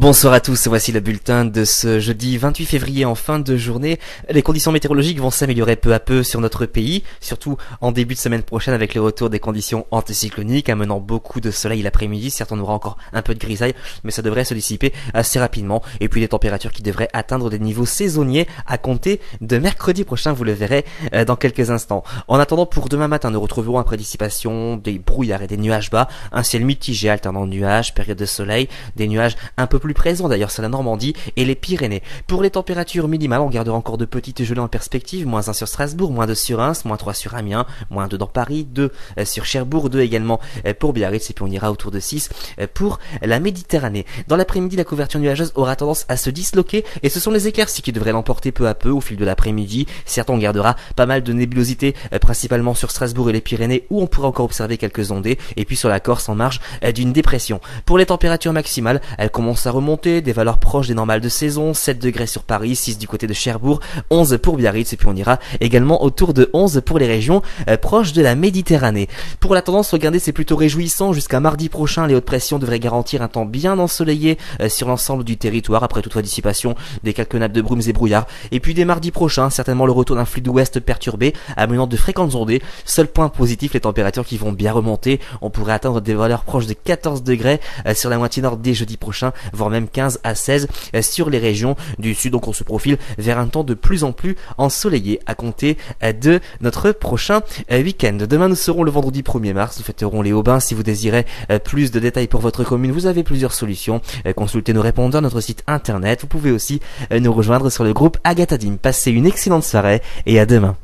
Bonsoir à tous, voici le bulletin de ce jeudi 28 février en fin de journée. Les conditions météorologiques vont s'améliorer peu à peu sur notre pays, surtout en début de semaine prochaine avec le retour des conditions anticycloniques, amenant beaucoup de soleil l'après-midi. Certes, on aura encore un peu de grisaille, mais ça devrait se dissiper assez rapidement. Et puis des températures qui devraient atteindre des niveaux saisonniers à compter de mercredi prochain, vous le verrez dans quelques instants. En attendant, pour demain matin, nous retrouverons après dissipation des brouillards et des nuages bas, un ciel mitigé alternant nuages, période de soleil, des nuages un peu plus présents d'ailleurs sur la Normandie et les Pyrénées. Pour les températures minimales, on gardera encore de petites gelées en perspective, -1 sur Strasbourg, -2 sur Reims, -3 sur Amiens, -2 dans Paris, 2 sur Cherbourg, 2 également pour Biarritz, et puis on ira autour de 6 pour la Méditerranée. Dans l'après-midi, la couverture nuageuse aura tendance à se disloquer et ce sont les éclaircies qui devraient l'emporter peu à peu au fil de l'après-midi. Certes, on gardera pas mal de nébulosité, principalement sur Strasbourg et les Pyrénées où on pourra encore observer quelques ondées, et puis sur la Corse en marge d'une dépression. Pour les températures maximales, elles commencent à remonter, des valeurs proches des normales de saison, 7 degrés sur Paris, 6 du côté de Cherbourg, 11 pour Biarritz, et puis on ira également autour de 11 pour les régions proches de la Méditerranée. Pour la tendance, regardez, c'est plutôt réjouissant. Jusqu'à mardi prochain, les hautes pressions devraient garantir un temps bien ensoleillé sur l'ensemble du territoire, après toutefois dissipation des quelques nappes de brumes et brouillards. Et puis dès mardi prochain, certainement le retour d'un flux d'ouest perturbé, amenant de fréquentes ondées. Seul point positif, les températures qui vont bien remonter. On pourrait atteindre des valeurs proches de 14 degrés sur la moitié nord dès jeudi prochain, voire même 15 à 16 sur les régions du sud. Donc on se profile vers un temps de plus en plus ensoleillé à compter de notre prochain week-end. Demain, nous serons le vendredi 1er mars. Nous fêterons les Aubins. Si vous désirez plus de détails pour votre commune, vous avez plusieurs solutions. Consultez nos répondeurs, notre site internet. Vous pouvez aussi nous rejoindre sur le groupe Agathadim. Passez une excellente soirée et à demain.